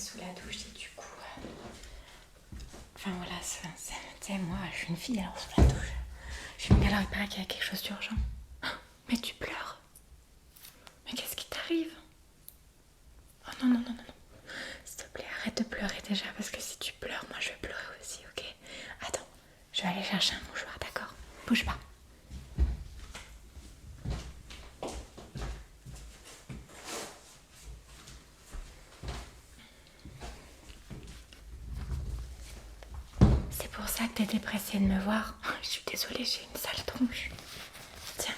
sous la douche et du coup... Enfin voilà, tu sais, moi je suis une fille alors sous la douche. Je suis une galère, il paraît qu'il y a quelque chose d'urgent. Mais tu pleures. Mais qu'est-ce qui t'arrive? Oh non, non, non, non, non. S'il te plaît, arrête de pleurer déjà parce que si tu pleures, moi je vais pleurer aussi, ok? Attends, je vais aller chercher un mouchoir, d'accord? Bouge pas. C'est pour ça que t'étais pressée de me voir. Je suis désolée, j'ai une sale tronche. Tiens,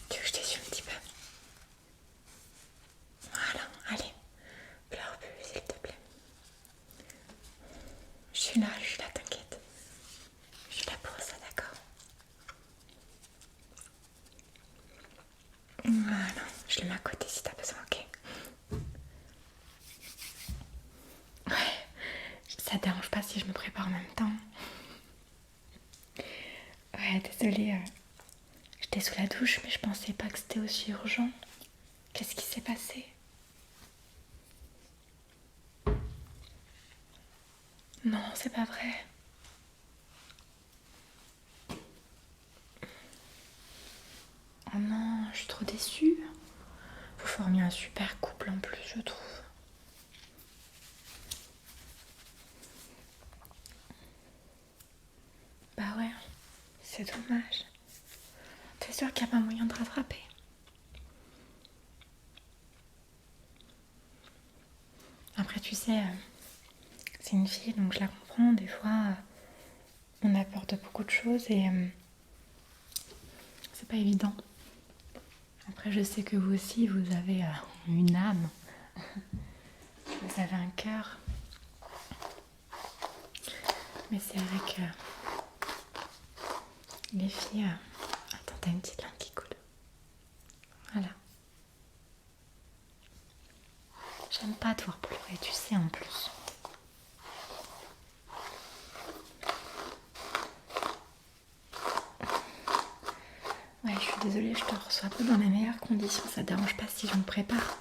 tu veux que je t'essuie un petit peu? Voilà, allez, pleure plus s'il te plaît. Je suis là, t'inquiète. Je suis là pour ça, d'accord? Voilà, je le mets à côté si t'as besoin, ok? Ouais, ça te dérange pas si je me prépare en même temps? Ouais, désolée, j'étais sous la douche, mais je pensais pas que c'était aussi urgent. Qu'est-ce qui s'est passé? Non, c'est pas vrai. Oh non, je suis trop déçue. Vous formiez un super couple en plus, je trouve. Bah ouais, c'est dommage. T'es sûre qu'il n'y a pas moyen de rattraper? Après, tu sais, c'est une fille, donc je la comprends. Des fois, on a peur de beaucoup de choses et c'est pas évident. Après, je sais que vous aussi, vous avez une âme. Vous avez un cœur. Mais c'est vrai que les filles... Attends, t'as une petite larme qui coule. Voilà. J'aime pas te voir pleurer, tu sais, en plus. Ouais, je suis désolée, je te reçois pas dans les meilleures conditions. Ça te dérange pas si je me prépare?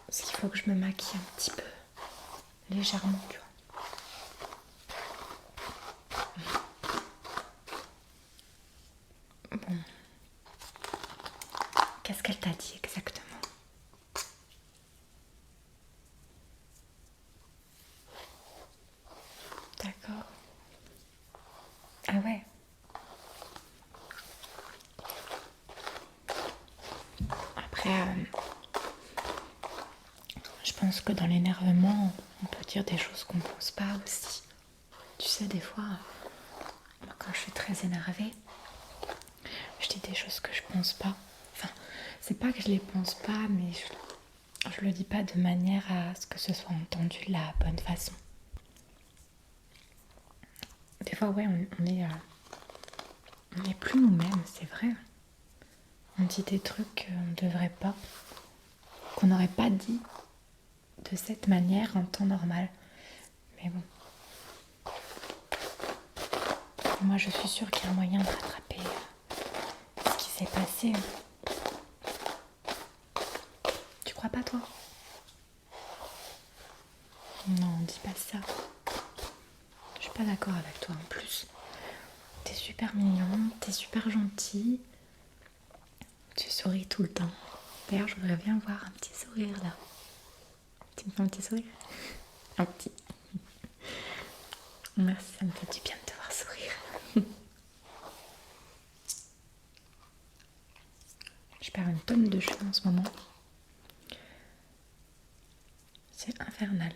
Parce qu'il faut que je me maquille un petit peu. Légèrement, tu vois. Bon. Qu'est-ce qu'elle t'a dit exactement? D'accord. Ah ouais. Après, je pense que dans l'énervement, on peut dire des choses qu'on pense pas aussi. Tu sais, des fois, moi, quand je suis très énervée, je dis des choses que je pense pas. Enfin, c'est pas que je les pense pas, mais je le dis pas de manière à ce que ce soit entendu de la bonne façon. Des fois, ouais, on est plus nous-mêmes, c'est vrai. On dit des trucs qu'on ne devrait pas, qu'on n'aurait pas dit de cette manière en temps normal. Mais bon. Moi, je suis sûre qu'il y a un moyen de rattraper ce qui s'est passé. Tu crois pas, toi? Non, dis pas ça. Je suis pas d'accord avec toi en plus. T'es super mignon, t'es super gentil. Tu souris tout le temps. D'ailleurs, je voudrais bien voir un petit sourire là. Tu me fais un petit sourire? Un petit. Merci, ça me fait du bien de te voir sourire. Je perds une tonne de cheveux en ce moment. C'est infernal.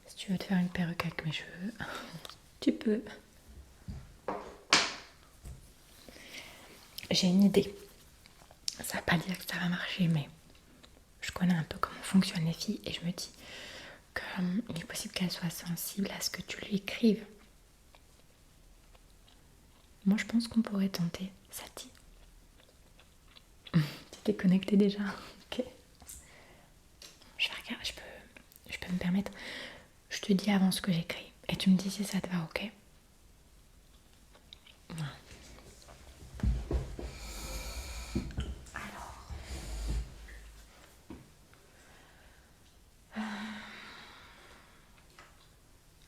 Si tu veux te faire une perruque avec mes cheveux, tu peux. J'ai une idée. Ça va pas dire que ça va marcher, mais je connais un peu comment fonctionnent les filles et je me dis qu'il est possible qu'elles soient sensibles à ce que tu lui écrives. Moi, je pense qu'on pourrait tenter. Ça te dit? Tu t'es connectée déjà? Ok. Je vais regarder, je peux me permettre. Je te dis avant ce que j'écris et tu me dis si ça te va, ok? Alors,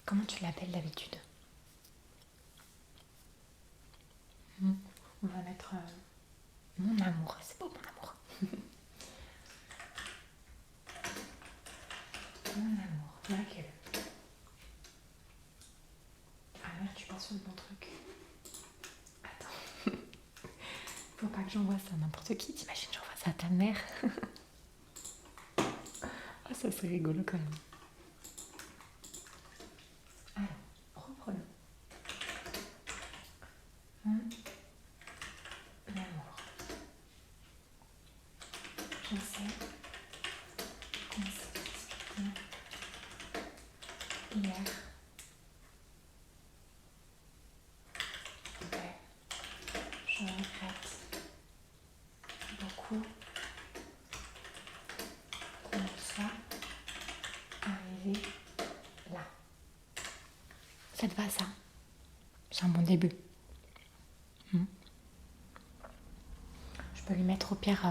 comment tu l'appelles d'habitude? On va mettre mon amour. C'est beau, mon amour. Mon amour. Laquelle? Ah merde, je suis pas sur le bon truc. Attends. Faut pas que j'envoie ça à n'importe qui. T'imagines, j'envoie ça à ta mère. Ah, ça serait rigolo quand même. Alors, reprenons. Mon amour. Je sais qu'on s'est disputé hier. Ouais. Je regrette beaucoup qu'on soit arrivé là. Ça te va ça? C'est un bon début. Je peux lui mettre au pire...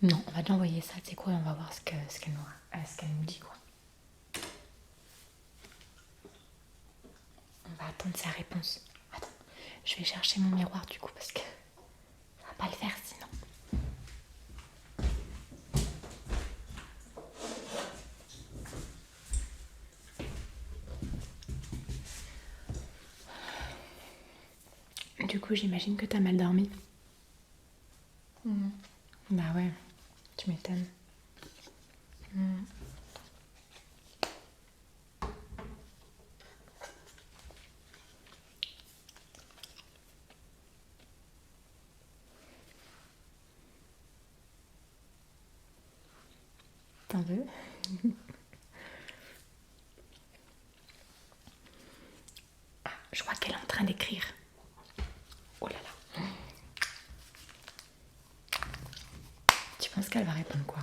Non, on va lui envoyer ça, tu sais quoi, on va voir ce qu'elle nous dit, quoi. On va attendre sa réponse. Attends, je vais chercher mon miroir du coup, parce que ça va pas le faire sinon. Du coup, j'imagine que t'as mal dormi. Bah ouais, tu m'étonnes. T'en veux? Ah, je crois qu'elle est en train d'écrire. Oh là là. Tu penses qu'elle va répondre quoi?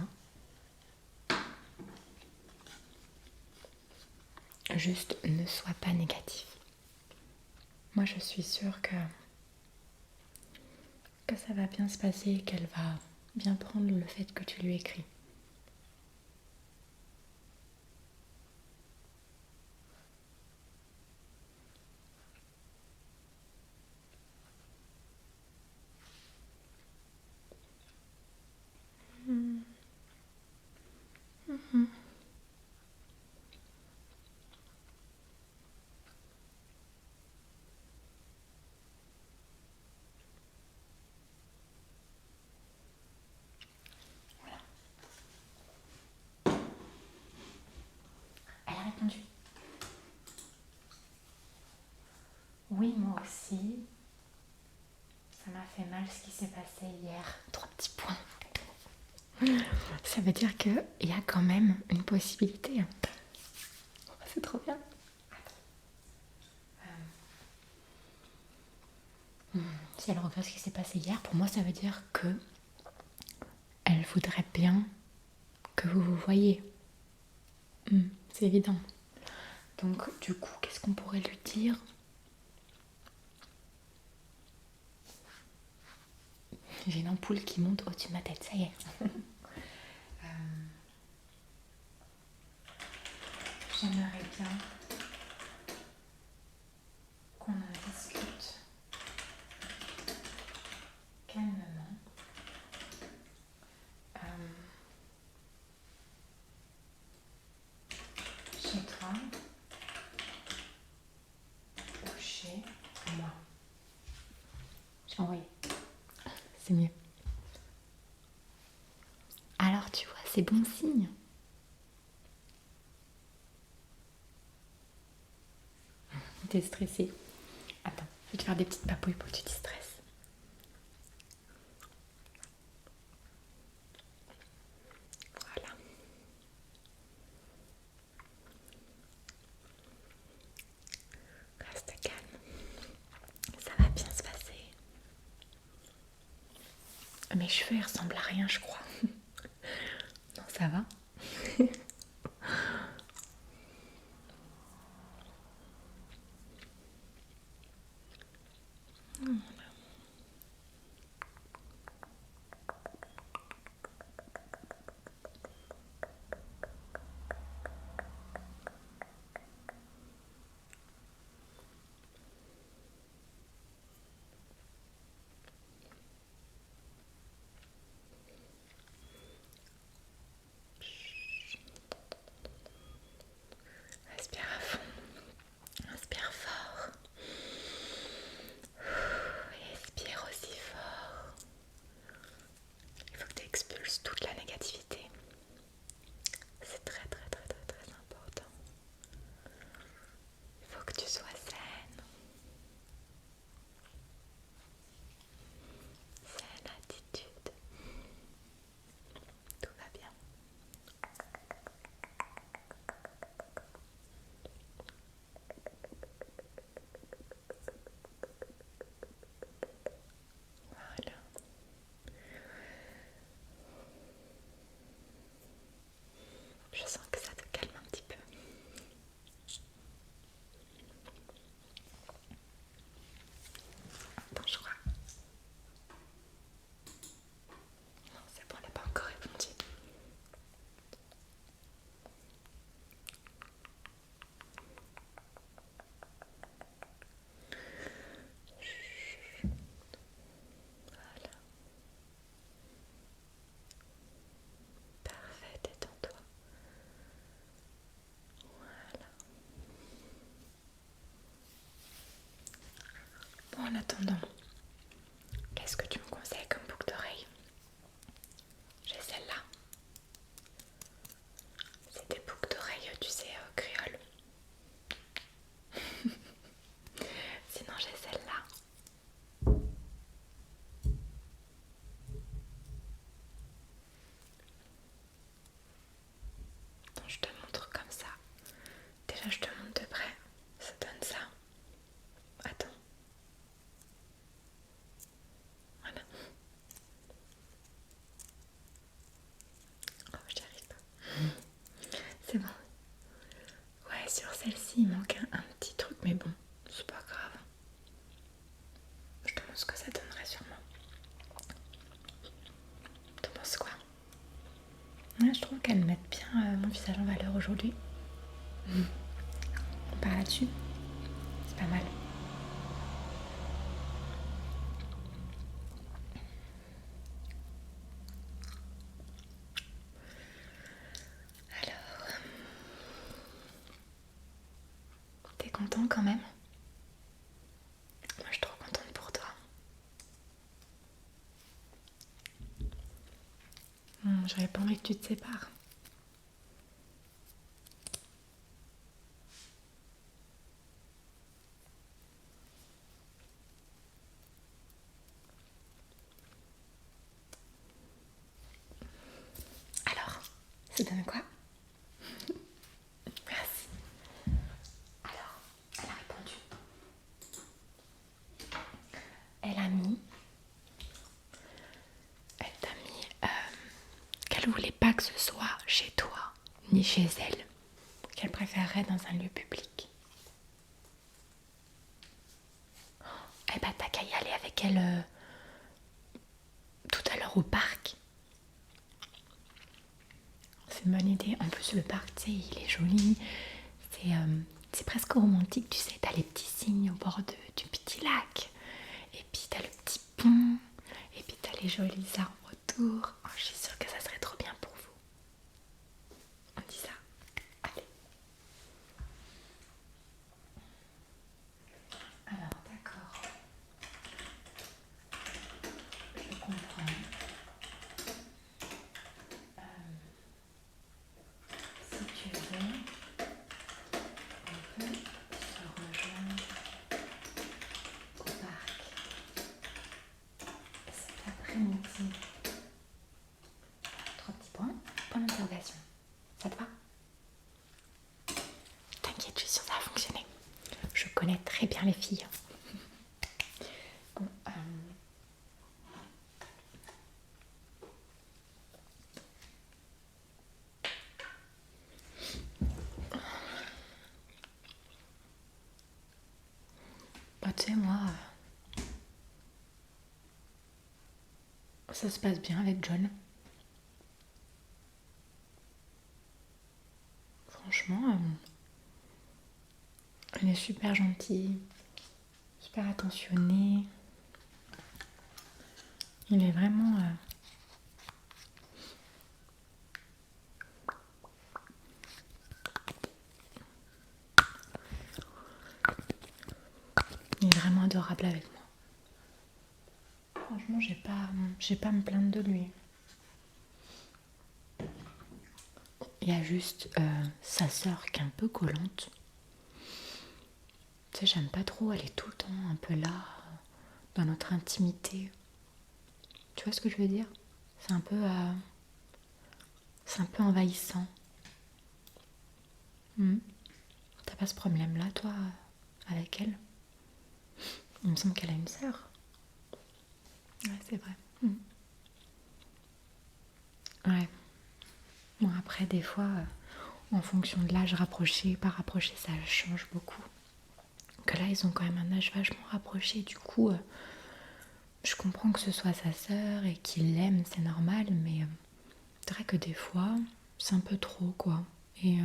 Juste ne sois pas négatif. Moi, je suis sûre que ça va bien se passer et qu'elle va bien prendre le fait que tu lui écris. Elle a répondu. Oui, moi aussi. Ça m'a fait mal ce qui s'est passé hier. 3 petits points. Ça veut dire qu'il y a quand même une possibilité. C'est trop bien. Si elle regrette ce qui s'est passé hier, pour moi ça veut dire que elle voudrait bien que vous vous voyiez. C'est évident. Donc du coup, qu'est-ce qu'on pourrait lui dire? J'ai une ampoule qui monte au-dessus de ma tête, ça y est. J'aimerais bien qu'on en discute calmement. Chez toi ou chez moi. J'ai envoyé. C'est mieux. Alors tu vois, c'est bon signe. T'es stressée. Attends, je vais te faire des petites papouilles pour que tu te stresses. Voilà. Reste calme. Ça va bien se passer. Mes cheveux, ils ressemblent à rien, je crois. Non, ça va? en attendant, qu'est-ce que tu me conseilles comme boucle d'oreille? J'ai celle-là. C'est des boucles d'oreilles, tu sais, créoles. Sinon, j'ai celle-là. Attends, je te montre comme ça. Déjà, je te montre de près. Ça donne ça. Attends. Voilà. Oh, j'y arrive pas. C'est bon. Ouais, sur celle-ci, il manque un petit truc, mais bon, c'est pas grave. Je te montre ce que ça donnerait sûrement. T'en penses quoi? Ouais, je trouve qu'elles mettent bien mon visage en valeur aujourd'hui. On part là-dessus. C'est pas mal. Alors, t'es content quand même? Moi, je suis trop contente pour toi. J'avais pas envie que tu te sépares. Alors, ça donne quoi? Merci. Alors, elle a répondu. Elle t'a mis qu'elle voulait pas que ce soit chez toi, ni chez elle. Qu'elle préférerait dans un lieu public. Eh ben, t'as qu'à y aller avec elle tout à l'heure au parc. C'est une bonne idée. En plus, le parc, tu sais, il est joli. C'est presque romantique, tu sais. T'as les petits cygnes au bord du petit lac. Et puis, t'as le petit pont. Et puis, t'as les jolis arbres autour. Oh, je suis sûre que ça serait trop bien pour vous. On dit ça. Allez. Alors, d'accord. Je comprends. Si tu veux, on peut se rejoindre au parc cet après-midi. 3 petits points, point d'interrogation. Ça te va? T'inquiète, je suis sûre que ça va fonctionner. Je connais très bien les filles. Bon, bah, tu sais, moi, ça se passe bien avec John. Franchement, il est super gentil, super attentionné. Il est vraiment... il est vraiment adorable avec moi. Franchement, j'ai pas à me plaindre de lui. Il y a juste sa sœur qui est un peu collante. Tu sais, j'aime pas trop, elle est tout le temps un peu là, dans notre intimité. Tu vois ce que je veux dire? C'est un peu envahissant. T'as pas ce problème-là, toi, avec elle? Il me semble qu'elle a une sœur. Ouais, c'est vrai. Ouais. Bon, après, des fois, en fonction de l'âge rapproché, pas rapproché, ça change beaucoup. Que là, ils ont quand même un âge vachement rapproché. Du coup, je comprends que ce soit sa sœur et qu'il l'aime, c'est normal, mais c'est vrai que des fois, c'est un peu trop, quoi. Et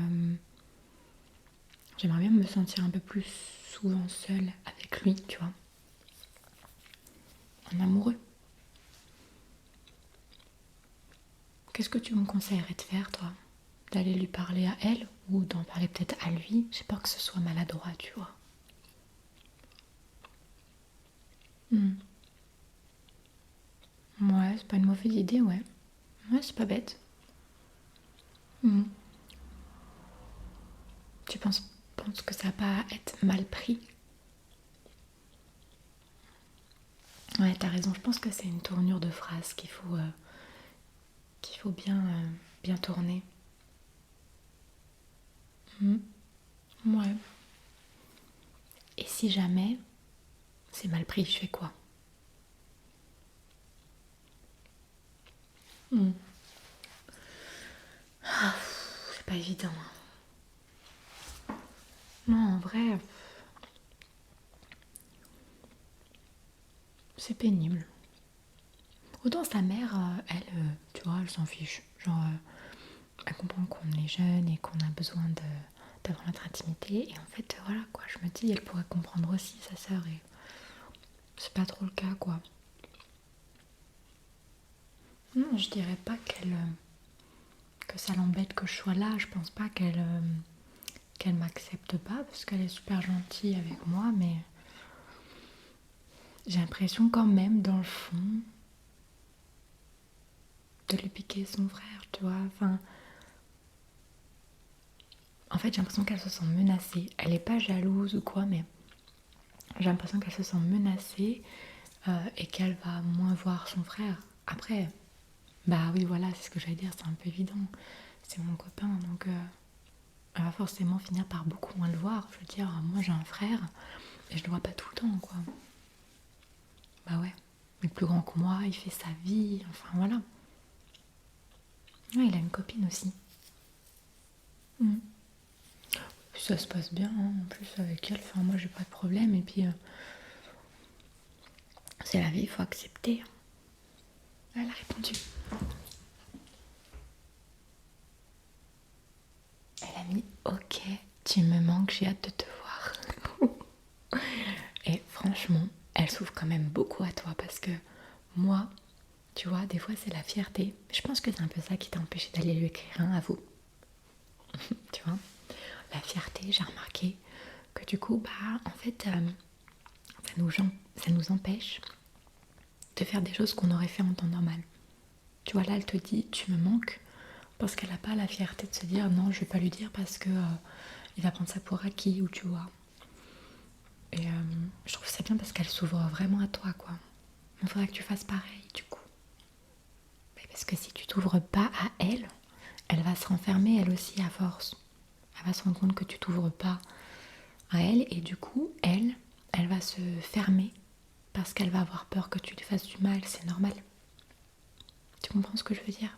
j'aimerais bien me sentir un peu plus souvent seule avec lui, tu vois. En amoureux. Qu'est-ce que tu me conseillerais de faire, toi? D'aller lui parler à elle ou d'en parler peut-être à lui? J'ai peur que ce soit maladroit, tu vois. pas une mauvaise idée, ouais. Ouais, c'est pas bête. Mhm. Tu penses que ça va pas être mal pris? Ouais, t'as raison, je pense que c'est une tournure de phrase qu'il faut bien tourner. Mhm. Ouais. Et si jamais c'est mal pris, je fais quoi? Mhm. C'est pas évident, hein. Non, en vrai, c'est pénible. Autant sa mère, elle, tu vois, elle s'en fiche. Genre, elle comprend qu'on est jeune et qu'on a besoin d'avoir notre intimité. Et en fait, voilà, quoi. Je me dis, elle pourrait comprendre aussi, sa sœur. Et c'est pas trop le cas, quoi. Non, je dirais pas que ça l'embête que je sois là. Je pense pas qu'elle m'accepte pas parce qu'elle est super gentille avec moi. Mais j'ai l'impression quand même, dans le fond, de lui piquer son frère, tu vois. Enfin, en fait, j'ai l'impression qu'elle se sent menacée. Elle est pas jalouse ou quoi, mais j'ai l'impression qu'elle se sent menacée et qu'elle va moins voir son frère. Après, bah oui, voilà, c'est ce que j'allais dire, c'est un peu évident. C'est mon copain, donc elle va forcément finir par beaucoup moins le voir. Je veux dire, moi j'ai un frère et je le vois pas tout le temps, quoi. Bah ouais, il est plus grand que moi, il fait sa vie, enfin voilà. Ouais, il a une copine aussi. Mm. Ça se passe bien, hein, en plus avec elle, enfin moi j'ai pas de problème, et puis c'est la vie, il faut accepter. Elle a répondu. Elle a mis ok, tu me manques, j'ai hâte de te voir. Et franchement, elle s'ouvre quand même beaucoup à toi parce que moi, tu vois, des fois c'est la fierté. Je pense que c'est un peu ça qui t'a empêché d'aller lui écrire un à vous. Tu vois, la fierté, j'ai remarqué que du coup, bah en fait, ça nous empêche de faire des choses qu'on aurait fait en temps normal. Tu vois, là, elle te dit, tu me manques parce qu'elle n'a pas la fierté de se dire non, je vais pas lui dire parce que il va prendre ça pour acquis, ou tu vois. Et je trouve ça bien parce qu'elle s'ouvre vraiment à toi, quoi. Il faudrait que tu fasses pareil, du coup. Mais parce que si tu t'ouvres pas à elle, elle va se renfermer elle aussi à force. Elle va se rendre compte que tu t'ouvres pas à elle et du coup, elle va se fermer parce qu'elle va avoir peur que tu lui fasses du mal, c'est normal. Tu comprends ce que je veux dire?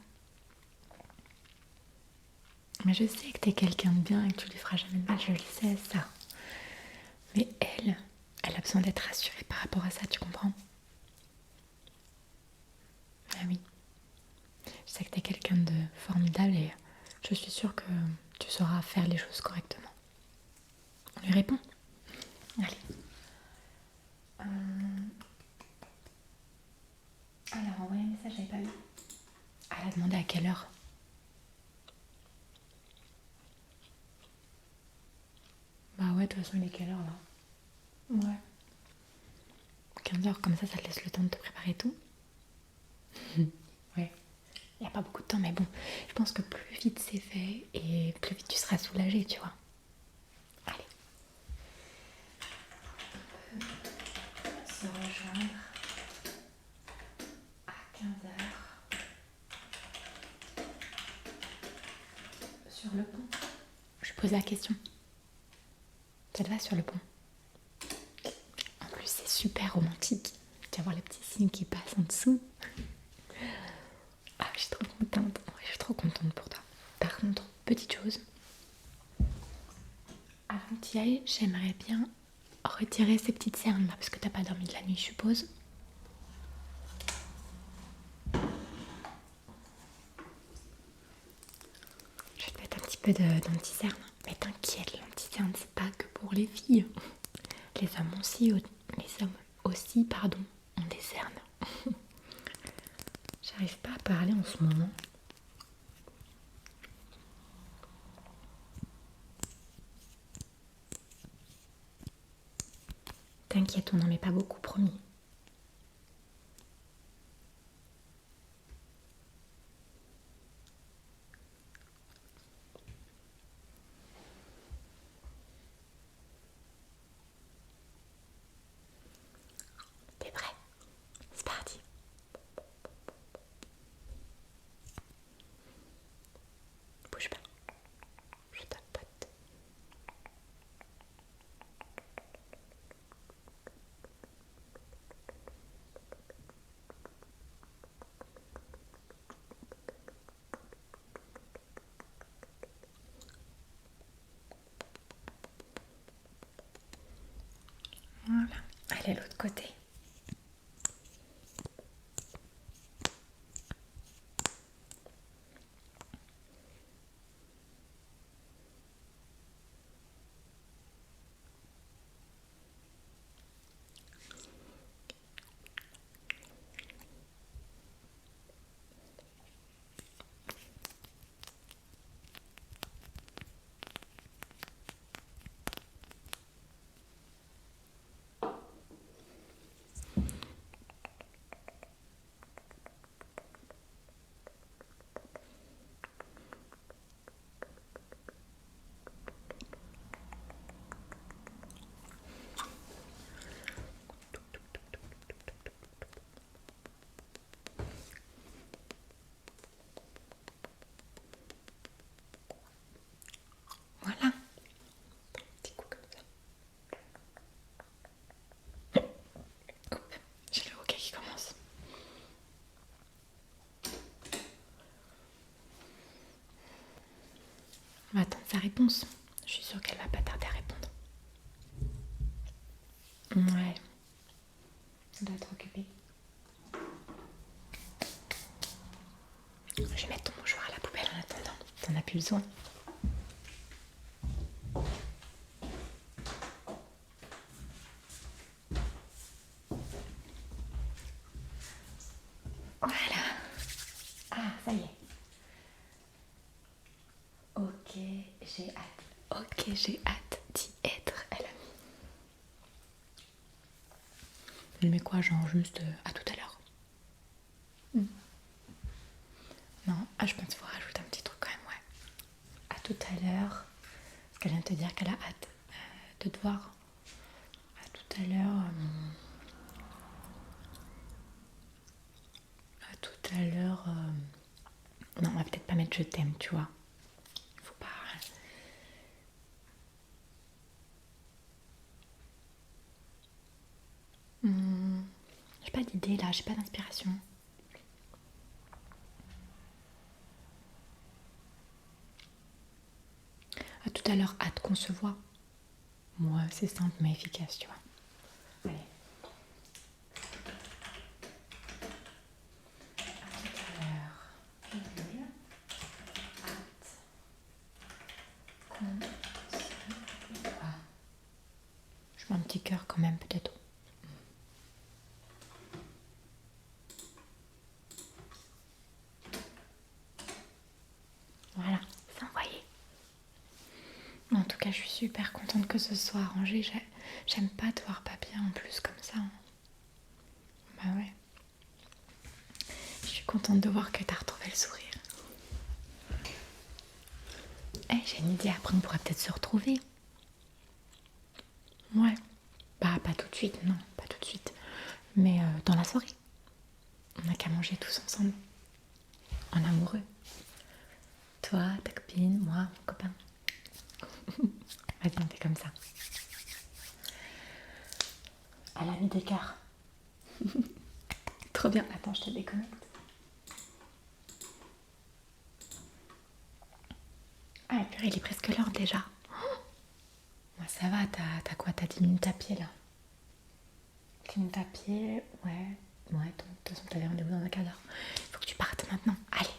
Mais je sais que t'es quelqu'un de bien et que tu lui feras jamais de mal, je le sais, ça. Mais elle a besoin d'être rassurée par rapport à ça, tu comprends? Ah oui. Je sais que t'es quelqu'un de formidable et je suis sûre que tu sauras faire les choses correctement. On lui répond? Allez. Elle a renvoyé un message, j'avais pas vu. Elle a demandé à quelle heure? Bah ouais, de toute façon, il est quelle heure là? Ouais. 15h, comme ça te laisse le temps de te préparer tout. Ouais. Il n'y a pas beaucoup de temps, mais bon, je pense que plus vite c'est fait et plus vite tu seras soulagée, tu vois. Allez. Se rejoindre à 15h sur le pont. Je pose la question. Ça te va sur le pont? En plus, c'est super romantique. Tu vas voir les petits signes qui passent en dessous. Ah, je suis trop contente. Ouais, je suis trop contente pour toi. Par contre, petite chose. Avant que tu y ailles, j'aimerais bien retirer ces petites cernes là parce que t'as pas dormi de la nuit, je suppose. Je vais te mettre un petit peu d'anti-cerne. Mais t'inquiète, l'anti-cerne, c'est pas que pour les filles. Les hommes aussi, pardon, ont des cernes. J'arrive pas à parler en ce moment. T'inquiète, on n'en met pas beaucoup, promis. Voilà. Allez, l'autre côté. Voilà. Petit coup comme ça. Hop, j'ai le hockey qui commence. On va attendre sa réponse. Je suis sûre qu'elle va pas tarder à répondre. Ouais. On doit être occupé. Je vais mettre ton mouchoir à la poubelle en attendant. T'en as plus besoin. Voilà. Ah, ça y est. Ok, j'ai hâte. Ok, j'ai hâte d'y être, elle a mis. Elle met quoi, genre juste à tout à l'heure? Non, je pense qu'il faut rajouter un petit truc quand même, ouais. À tout à l'heure. Parce qu'elle vient de te dire qu'elle a hâte de te voir. À tout à l'heure. À tout à l'heure. Non, on va peut-être pas mettre je t'aime, tu vois. Faut pas. J'ai pas d'idée là, j'ai pas d'inspiration. À tout à l'heure, hâte qu'on se voit. Moi, c'est simple mais efficace, tu vois. Allez. À tout à l'heure. Hâte qu'on se voit. Je mets un petit cœur quand même, peut-être. Voilà, c'est envoyé. En tout cas, je suis super contente que ce soit arrangé. J'aime pas te voir pas bien en plus comme ça. Bah ouais. Je suis contente de voir que t'as retrouvé le sourire. Eh, j'ai une idée, après on pourrait peut-être se retrouver. Ouais. Bah pas tout de suite, non, pas tout de suite. Mais dans la soirée. On n'a qu'à manger tous ensemble. En amoureux. Toi, ta copine, moi, mon copain. Vas-y, on fait comme ça. Elle a mis des cœurs. Trop bien. Attends, je te déconnecte. Ah, purée, il est presque l'heure déjà. Oh, moi, ça va, t'as quoi? T'as 10 minutes à pied là? 10 minutes à pied, ouais. Ouais, de toute façon, t'avais rendez-vous dans un quart d'heure. Il faut que tu partes maintenant. Allez.